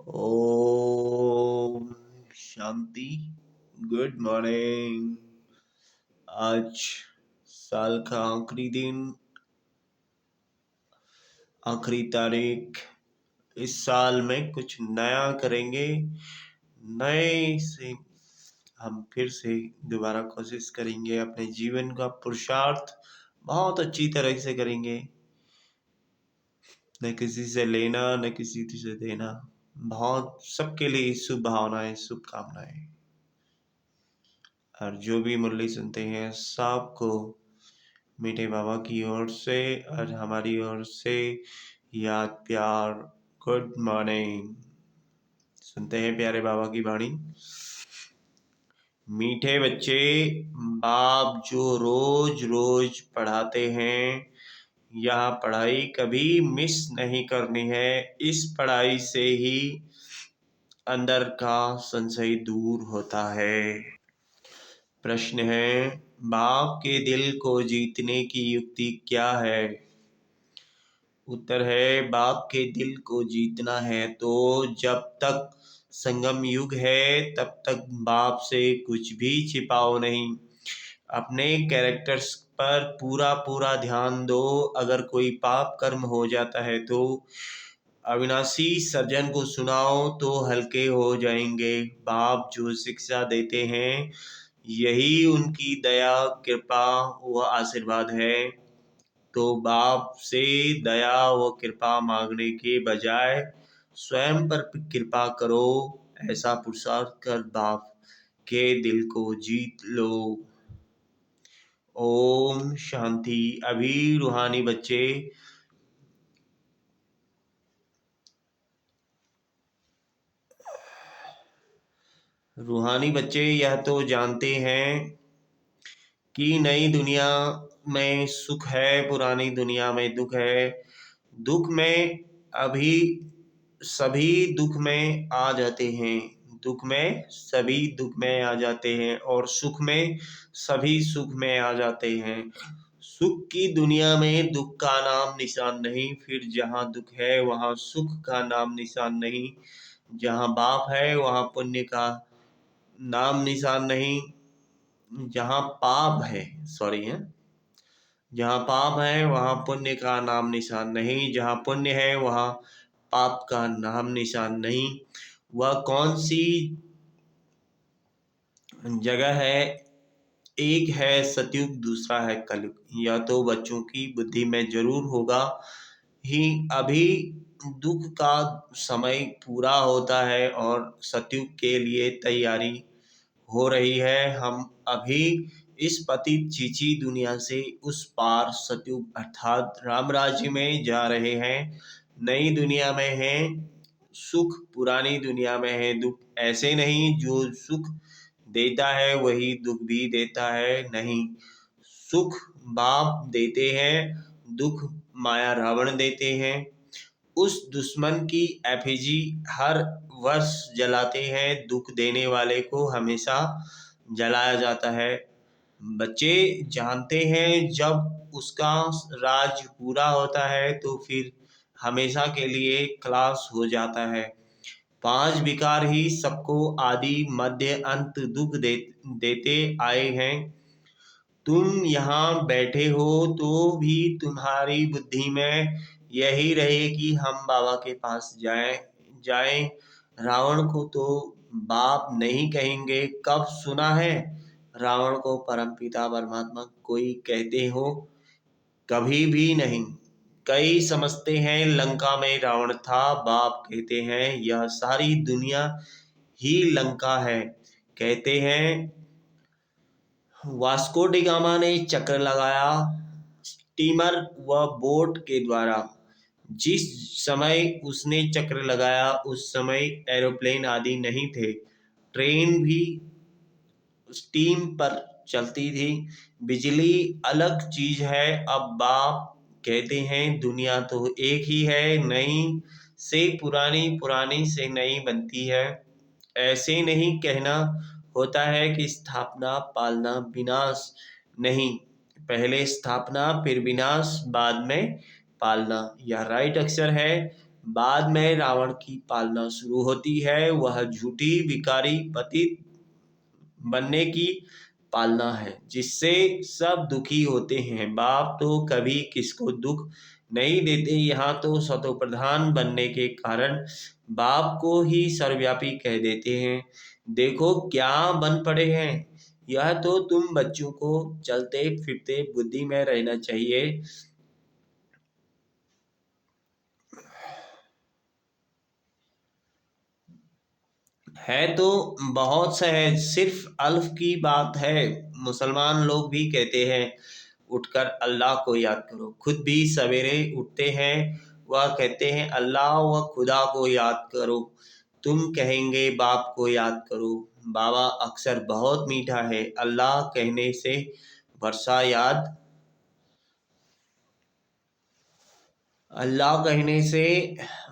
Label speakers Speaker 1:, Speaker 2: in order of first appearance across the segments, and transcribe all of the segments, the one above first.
Speaker 1: Om Shanti. Good morning. आज साल का आखिरी दिन, आखिरी तारीख। इस साल में कुछ नया करेंगे। नए से हम फिर से दोबारा कोशिश करेंगे। अपने जीवन का पुरुषार्थ बहुत अच्छी तरह से करेंगे। न किसी से लेना न किसी से देना। बहुत सबके लिए शुभ भावनाएं, शुभकामनाएं। और जो भी मुरली सुनते हैं सबको मीठे बाबा की ओर से और हमारी ओर से याद प्यार। Good morning. सुनते हैं प्यारे बाबा की वाणी। मीठे बच्चे, बाप जो रोज रोज पढ़ाते हैं, यह पढ़ाई कभी मिस नहीं करनी है। इस पढ़ाई से ही अंदर का संशय दूर होता है। प्रश्न है, बाप के दिल को जीतने की युक्ति क्या है? उत्तर है, बाप के दिल को जीतना है तो जब तक संगम युग है तब तक बाप से कुछ भी छिपाओ नहीं। अपने कैरेक्टर्स पर पूरा पूरा ध्यान दो। अगर कोई पाप कर्म हो जाता है तो अविनाशी सर्जन को सुनाओ तो हल्के हो जाएंगे। बाप जो शिक्षा देते हैं यही उनकी दया, कृपा व आशीर्वाद है। तो बाप से दया व कृपा मांगने के बजाय स्वयं पर कृपा करो। ऐसा पुरुषार्थ कर बाप के दिल को जीत लो। ओम शांति। अभी रूहानी बच्चे यह तो जानते हैं कि नई दुनिया में सुख है, पुरानी दुनिया में दुख है। दुख में अभी सभी दुख में आ जाते हैं। दुख में सभी दुख में आ जाते हैं और सुख में सभी सुख में आ जाते हैं। सुख की दुनिया में दुख का नाम निशान नहीं। फिर जहाँ दुख है वहाँ सुख का नाम निशान नहीं। जहाँ पाप है वहाँ पुण्य का नाम निशान नहीं। जहाँ पाप है जहाँ पाप है वहाँ पुण्य का नाम निशान नहीं। जहाँ पुण्य है वहाँ पाप का नाम निशान नहीं। वह कौन सी जगह है? एक है सतयुग, दूसरा है कलयुग। यह तो बच्चों की बुद्धि में जरूर होगा ही। अभी दुख का समय पूरा होता है और सतयुग के लिए तैयारी हो रही है। हम अभी इस पतित चीची दुनिया से उस पार सतयुग अर्थात राम राज्य में जा रहे हैं। नई दुनिया में है सुख, पुरानी दुनिया में है दुख। ऐसे नहीं, जो सुख देता है वही दुख भी देता है। नहीं, सुख बाप देते हैं, दुख माया रावण देते हैं। उस दुश्मन की एफिजी हर वर्ष जलाते हैं। दुख देने वाले को हमेशा जलाया जाता है। बच्चे जानते हैं जब उसका राज पूरा होता है तो फिर हमेशा के लिए खलास हो जाता है। 5 विकार ही सबको आदि मध्य अंत दुख देते आए हैं। तुम यहाँ बैठे हो तो भी तुम्हारी बुद्धि में यही रहे कि हम बाबा के पास जाएं। रावण को तो बाप नहीं कहेंगे। कब सुना है रावण को परमपिता परमात्मा कोई कहते हो? कभी भी नहीं। कई समझते हैं लंका में रावण था। बाप कहते हैं यह सारी दुनिया ही लंका है। कहते हैं वास्को डी गामा ने चक्र लगाया स्टीमर व बोट के द्वारा। जिस समय उसने चक्र लगाया उस समय एरोप्लेन आदि नहीं थे। ट्रेन भी स्टीम पर चलती थी। बिजली अलग चीज है। अब बाप कहते हैं दुनिया तो एक ही है। नई से पुरानी, पुरानी से नई बनती है। ऐसे नहीं कहना होता है कि स्थापना पालना विनाश नहीं, पहले स्थापना फिर विनाश बाद में पालना। यह राइट अक्षर है। बाद में रावण की पालना शुरू होती है। वह झूठी विकारी पतित बनने की पालना है जिससे सब दुखी होते हैं। बाप तो कभी किसको दुख नहीं देते। यहाँ तो सतोप्रधान बनने के कारण बाप को ही सर्वव्यापी कह देते हैं। देखो क्या बन पड़े हैं। यह तो तुम बच्चों को चलते फिरते बुद्धि में रहना चाहिए। है तो बहुत सहज, सिर्फ अल्फ की बात है। मुसलमान लोग भी कहते हैं उठकर अल्लाह को याद करो। खुद भी सवेरे उठते हैं, वह कहते हैं अल्लाह व खुदा को याद करो। तुम कहेंगे बाप को याद करो। बाबा अक्सर बहुत मीठा है, अल्लाह कहने से वर्षा याद अल्लाह कहने से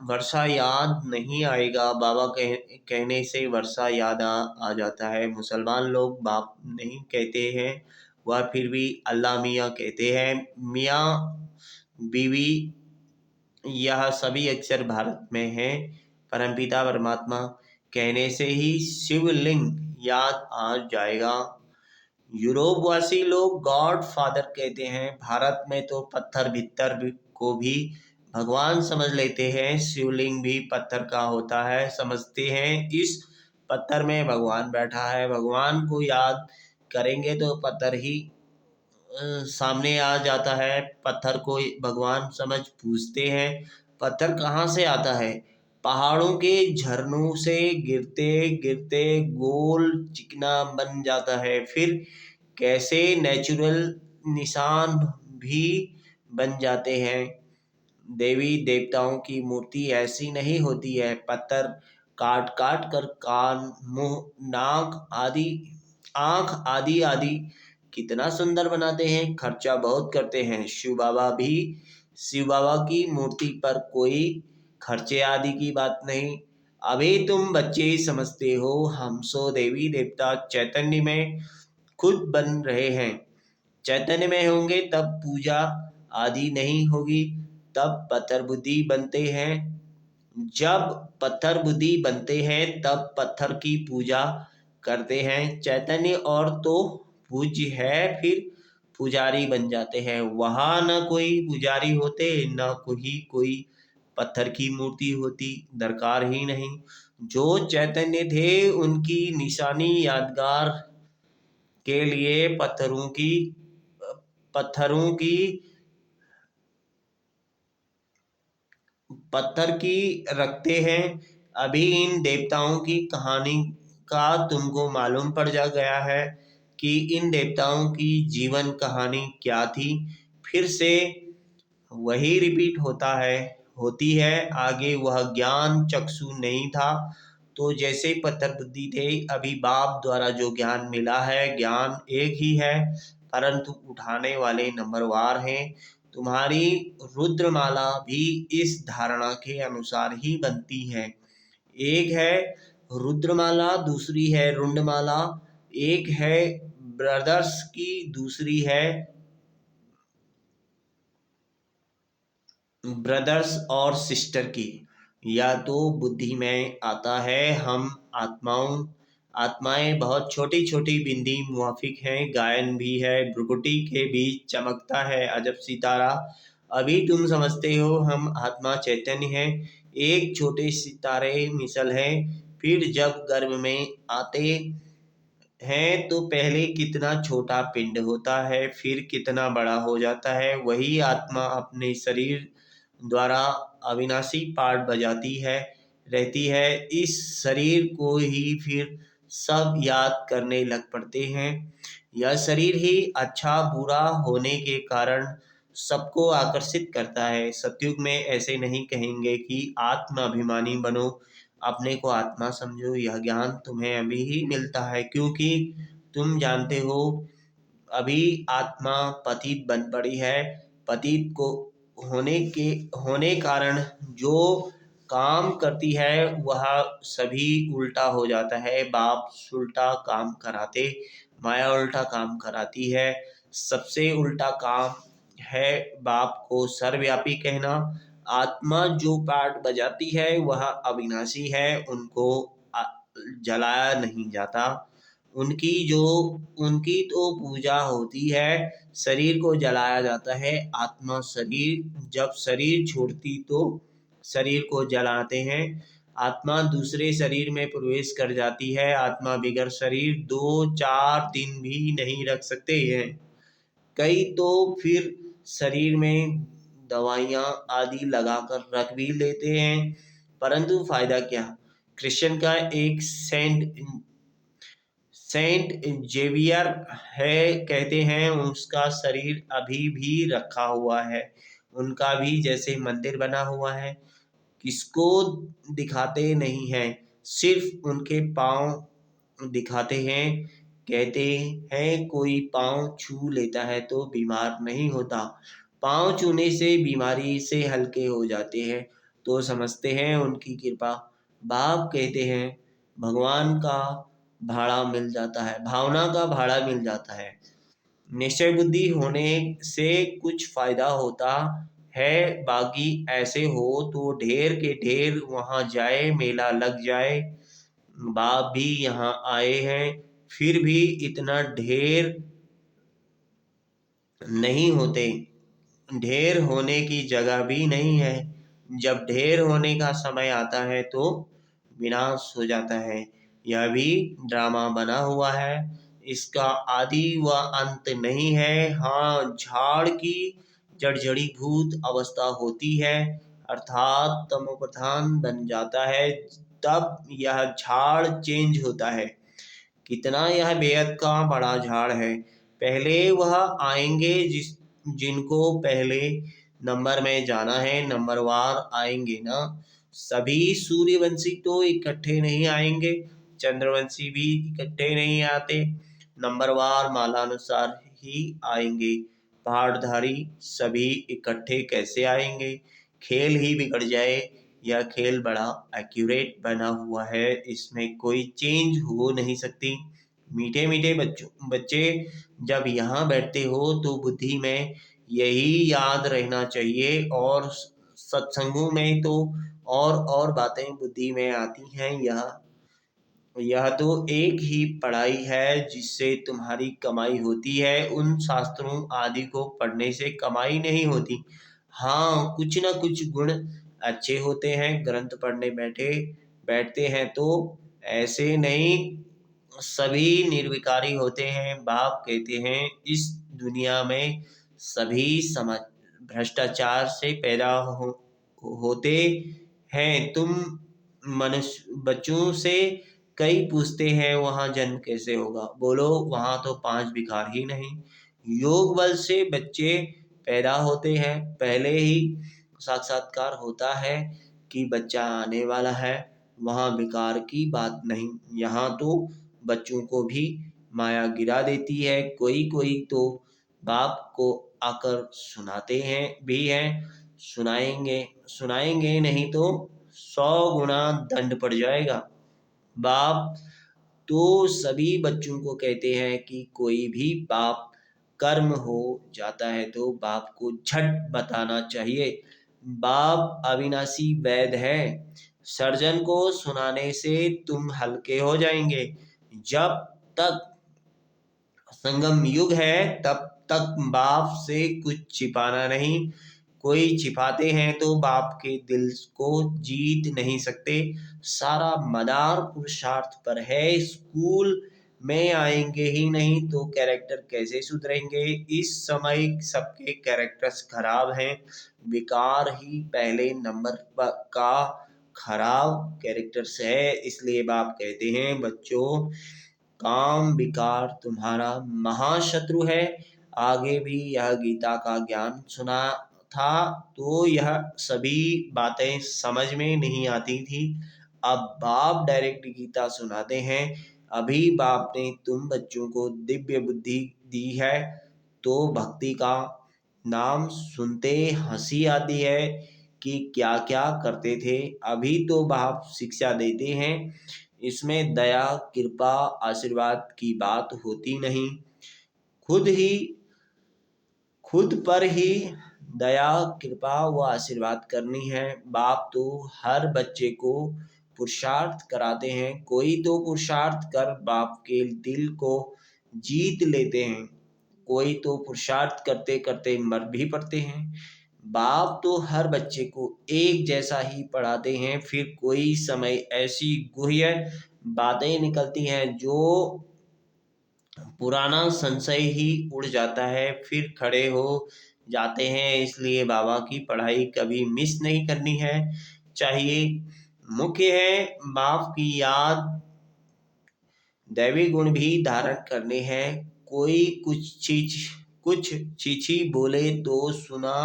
Speaker 1: वर्षा याद नहीं आएगा। बाबा कहने से वर्षा याद आ जाता है। मुसलमान लोग बाप नहीं कहते हैं, वह फिर भी अल्लाह मियाँ कहते हैं। मियाँ बीवी यह सभी अक्षर भारत में हैं। परमपिता परमात्मा कहने से ही शिवलिंग याद आ जाएगा। यूरोप वासी लोग गॉड फादर कहते हैं। भारत में तो पत्थर भित्तर को भी भगवान समझ लेते हैं। शिवलिंग भी पत्थर का होता है, समझते हैं इस पत्थर में भगवान बैठा है। भगवान को याद करेंगे तो पत्थर ही सामने आ जाता है। पत्थर को भगवान समझ पूछते हैं। पत्थर कहाँ से आता है? पहाड़ों के झरनों से गिरते गिरते गोल चिकना बन जाता है। फिर कैसे नेचुरल निशान भी बन जाते हैं। देवी देवताओं की मूर्ति ऐसी नहीं होती है। पत्थर काट काट कर कान, मुंह, नाक आदि, आंख आदि आदि कितना सुंदर बनाते हैं। खर्चा बहुत करते हैं। शिव बाबा की मूर्ति पर कोई खर्चे आदि की बात नहीं। अभी तुम बच्चे समझते हो। हम सो देवी देवता चैतन्य में खुद बन रहे हैं। चैतन्य में होंगे तब पूजा आदि नहीं होगी। तब पत्थर बुद्धि बनते हैं। जब पत्थर बुद्धि बनते हैं तब पत्थर की पूजा करते हैं। चैतन्य और तो पूज्य है, फिर पुजारी बन जाते हैं। वहां न कोई पुजारी होते, न कोई पत्थर की मूर्ति होती, दरकार ही नहीं। जो चैतन्य थे उनकी निशानी यादगार के लिए पत्थरों की पत्थर की रखते हैं। अभी इन देवताओं की कहानी का तुमको मालूम पड़ जा गया है कि इन देवताओं की जीवन कहानी क्या थी। फिर से वही रिपीट होती है। आगे वह ज्ञान चक्षु नहीं था तो जैसे पत्थर बुद्धि थे। अभी बाप द्वारा जो ज्ञान मिला है, ज्ञान एक ही है परंतु उठाने वाले नंबरवार हैं। तुम्हारी रुद्रमाला भी इस धारणा के अनुसार ही बनती है। एक है रुद्रमाला, दूसरी है रुंडमाला। एक है ब्रदर्स की, दूसरी है ब्रदर्स और सिस्टर की। या तो बुद्धि में आता है हम आत्माएं बहुत छोटी छोटी बिंदी मुआफिक हैं। गायन भी है, भ्रुकुटी के बीच चमकता है अजब सितारा। अभी तुम समझते हो हम आत्मा चैतन्य है, एक छोटे सितारे मिसल है। फिर जब गर्भ में आते हैं तो पहले कितना छोटा पिंड होता है, फिर कितना बड़ा हो जाता है। वही आत्मा अपने शरीर द्वारा अविनाशी पार्ट बजाती है रहती है। इस शरीर को ही फिर सब याद करने लग पड़ते हैं। यह शरीर ही अच्छा बुरा होने के कारण सबको आकर्षित करता है। सतयुग में ऐसे नहीं कहेंगे कि आत्म अभिमानी बनो, अपने को आत्मा समझो। यह ज्ञान तुम्हें अभी ही मिलता है क्योंकि तुम जानते हो अभी आत्मा पतित बन पड़ी है। पतित को होने कारण जो काम करती है वह सभी उल्टा हो जाता है। बाप उल्टा काम कराते, माया उल्टा काम कराती है। सबसे उल्टा काम है बाप को सर्वव्यापी कहना। आत्मा जो पार्ट बजाती है वह अविनाशी है, उनको आ- जलाया नहीं जाता। उनकी जो उनकी तो पूजा होती है, शरीर को जलाया जाता है। आत्मा शरीर जब शरीर छोड़ती तो शरीर को जलाते हैं। आत्मा दूसरे शरीर में प्रवेश कर जाती है। आत्मा बिगर शरीर 2-4 दिन भी नहीं रख सकते हैं। कई तो फिर शरीर में दवाइयाँ आदि लगाकर रख भी लेते हैं, परंतु फायदा क्या। क्रिश्चियन का एक सेंट जेवियर है, कहते हैं उसका शरीर अभी भी रखा हुआ है। उनका भी जैसे मंदिर बना हुआ है, किसको दिखाते नहीं हैं, सिर्फ उनके पाँव दिखाते हैं। कहते हैं कोई पाँव छू लेता है तो बीमार नहीं होता, पाँव छूने से बीमारी से हल्के हो जाते हैं, तो समझते हैं उनकी कृपा। बाप कहते हैं भगवान का भाड़ा मिल जाता है, भावना का भाड़ा मिल जाता है। निश्चय बुद्धि होने से कुछ फायदा होता है, बाकी ऐसे हो तो ढेर के ढेर वहां जाए, मेला लग जाए। बाप भी यहाँ आए हैं, फिर भी इतना ढेर नहीं होते, ढेर होने की जगह भी नहीं है। जब ढेर होने का समय आता है तो विनाश हो जाता है। यह भी ड्रामा बना हुआ है, इसका आदि व अंत नहीं है। हाँ, झाड़ की जड़जड़ीभूत अवस्था होती है, अर्थात तमोप्रधान बन जाता है, तब यह झाड़ चेंज होता है। कितना यह बेहद का बड़ा झाड़ है। पहले वह आएंगे जिनको पहले नंबर में जाना है, नंबरवार आएंगे ना। सभी सूर्यवंशी तो इकट्ठे नहीं आएंगे, चंद्रवंशी भी इकट्ठे नहीं आते, नंबरवार मालानुसार ही आएंगे। पहाड़धारी सभी इकट्ठे कैसे आएंगे, खेल ही बिगड़ जाए। यह खेल बड़ा एक्यूरेट बना हुआ है, इसमें कोई चेंज हो नहीं सकती। मीठे मीठे बच्चे जब यहाँ बैठते हो तो बुद्धि में यही याद रहना चाहिए, और सत्संगों में तो और बातें बुद्धि में आती हैं। यह तो एक ही पढ़ाई है जिससे तुम्हारी कमाई होती है, उन शास्त्रों आदि को पढ़ने से कमाई नहीं होती। हाँ, कुछ न कुछ गुण अच्छे होते हैं, ग्रंथ पढ़ने बैठते हैं तो ऐसे नहीं सभी निर्विकारी होते हैं। बाप कहते हैं इस दुनिया में सभी समाज भ्रष्टाचार से पैदा होते हैं। तुम मनुष्य बच्चों से कई पूछते हैं वहां जन्म कैसे होगा, बोलो वहां तो 5 विकार ही नहीं। योग बल से बच्चे पैदा होते हैं, पहले ही साक्षात्कार होता है कि बच्चा आने वाला है, वहां विकार की बात नहीं। यहाँ तो बच्चों को भी माया गिरा देती है, कोई कोई तो बाप को आकर सुनाते हैं भी हैं। सुनाएंगे सुनाएंगे नहीं तो 100 गुना दंड पड़ जाएगा। बाप तो सभी बच्चों को कहते हैं कि कोई भी पाप कर्म हो जाता है तो बाप को झट बताना चाहिए। बाप अविनाशी वैद है, सर्जन को सुनाने से तुम हल्के हो जाएंगे। जब तक संगम युग है तब तक बाप से कुछ छिपाना नहीं। कोई छिपाते हैं तो बाप के दिल को जीत नहीं सकते। सारा मदार पुरुषार्थ पर है, स्कूल में आएंगे ही नहीं तो कैरेक्टर कैसे सुधरेंगे। इस समय सबके कैरेक्टर्स खराब हैं, विकार ही पहले नंबर का खराब कैरेक्टर्स है। इसलिए बाप कहते हैं बच्चों, काम विकार तुम्हारा महाशत्रु है। आगे भी यह गीता का ज्ञान सुना था तो यह सभी बातें समझ में नहीं आती थी। अब बाप डायरेक्ट गीता सुनाते हैं। अभी बाप ने तुम बच्चों को दिव्य बुद्धि दी है, तो भक्ति का नाम सुनते हंसी आती है कि क्या क्या करते थे। अभी तो बाप शिक्षा देते हैं, इसमें दया कृपा आशीर्वाद की बात होती नहीं। खुद ही खुद पर ही दया, कृपा व आशीर्वाद करनी है। बाप तो हर बच्चे को पुरुषार्थ कराते हैं। कोई तो पुरुषार्थ कर बाप के दिल को जीत लेते हैं, कोई तो पुरुषार्थ करते करते मर भी पड़ते हैं। बाप तो हर बच्चे को एक जैसा ही पढ़ाते हैं, फिर कोई समय ऐसी गुह्य बातें निकलती हैं जो पुराना संशय ही उड़ जाता है, फिर खड़े हो जाते हैं। इसलिए बाबा की पढ़ाई कभी मिस नहीं करनी है चाहिए। मुख्य है बाप की याद, दैवी गुण भी धारण करने हैं। कोई कुछ चीची बोले तो सुना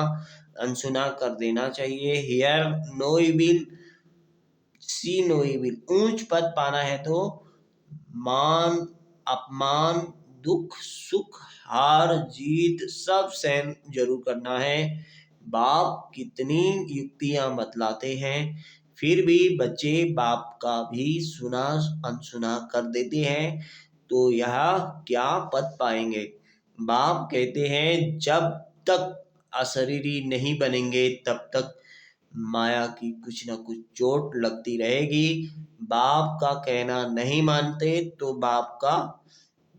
Speaker 1: अनसुना कर देना चाहिए। Hear no evil, see no evil. ऊंच पद पाना है तो मान अपमान दुख सुख हार जीत सब सहन जरूर करना है। बाप कितनी युक्तियां बतलाते हैं, फिर भी बच्चे बाप का भी सुना अनसुना कर देते हैं, तो यह क्या पद पाएंगे। बाप कहते हैं जब तक अशरीरी नहीं बनेंगे तब तक माया की कुछ न कुछ चोट लगती रहेगी। बाप का कहना नहीं मानते तो बाप का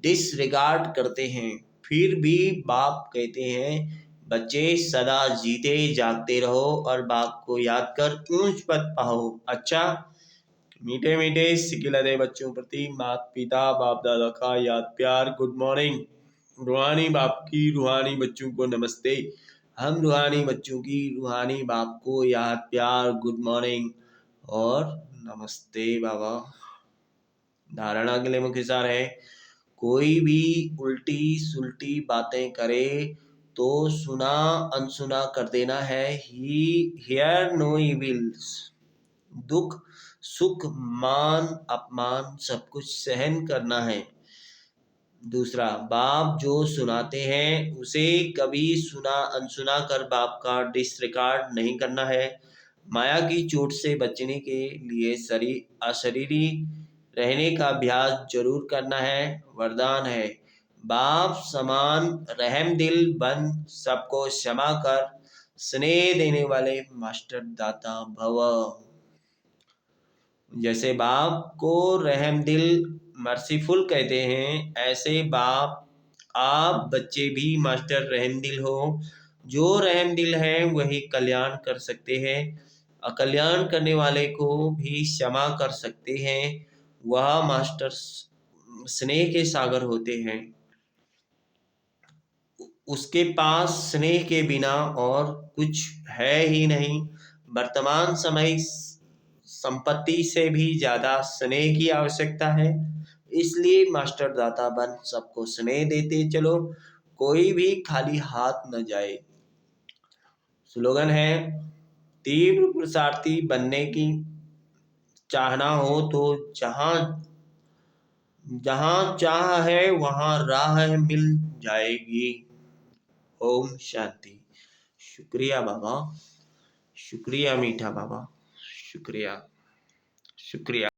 Speaker 1: डिसरिगार्ड करते हैं, फिर भी बाप कहते हैं बच्चे सदा जीते जागते रहो और बाप को याद कर ऊंच पद पाओ। अच्छा, मीठे मीठे सिकिलरे बच्चों प्रति माता पिता बाप दादा का याद प्यार। Good morning. रूहानी बाप की रूहानी बच्चों को नमस्ते। हम रूहानी बच्चों की रूहानी बाप को याद प्यार, गुड मॉर्निंग और नमस्ते बाबा। धारणा के लिए मुख्य सार है, कोई भी उल्टी सुलटी बातें करे तो सुना अनसुना कर देना है। ही हियर नो इविल्स। दुख सुख मान अपमान सब कुछ सहन करना है। दूसरा, बाप जो सुनाते हैं उसे कभी सुना अनसुना कर बाप का डिसरिगार्ड नहीं करना है। माया की चोट से बचने के लिए अशरीरी रहने का अभ्यास जरूर करना है। वरदान है, बाप समान रहम दिल बन सबको क्षमा कर स्नेह देने वाले मास्टर दाता भव। जैसे बाप को रहम दिल मर्सीफुल कहते हैं, ऐसे बाप आप बच्चे भी मास्टर रहम दिल हो। जो रहम दिल है वही कल्याण कर सकते हैं, अकल्याण करने वाले को भी क्षमा कर सकते हैं। वह मास्टर स्नेह के सागर होते हैं, उसके पास स्नेह के बिना और कुछ है ही नहीं। वर्तमान समय संपत्ति से भी ज्यादा स्नेह की आवश्यकता है, इसलिए मास्टर दाता बन सबको स्नेह देते चलो, कोई भी खाली हाथ न जाए। स्लोगन है, तीव्र पुरुषार्थी बनने की चाहना हो तो जहां जहां चाह है वहां राह मिल जाएगी। ओम शांति। शुक्रिया बाबा, शुक्रिया मीठा बाबा, शुक्रिया शुक्रिया।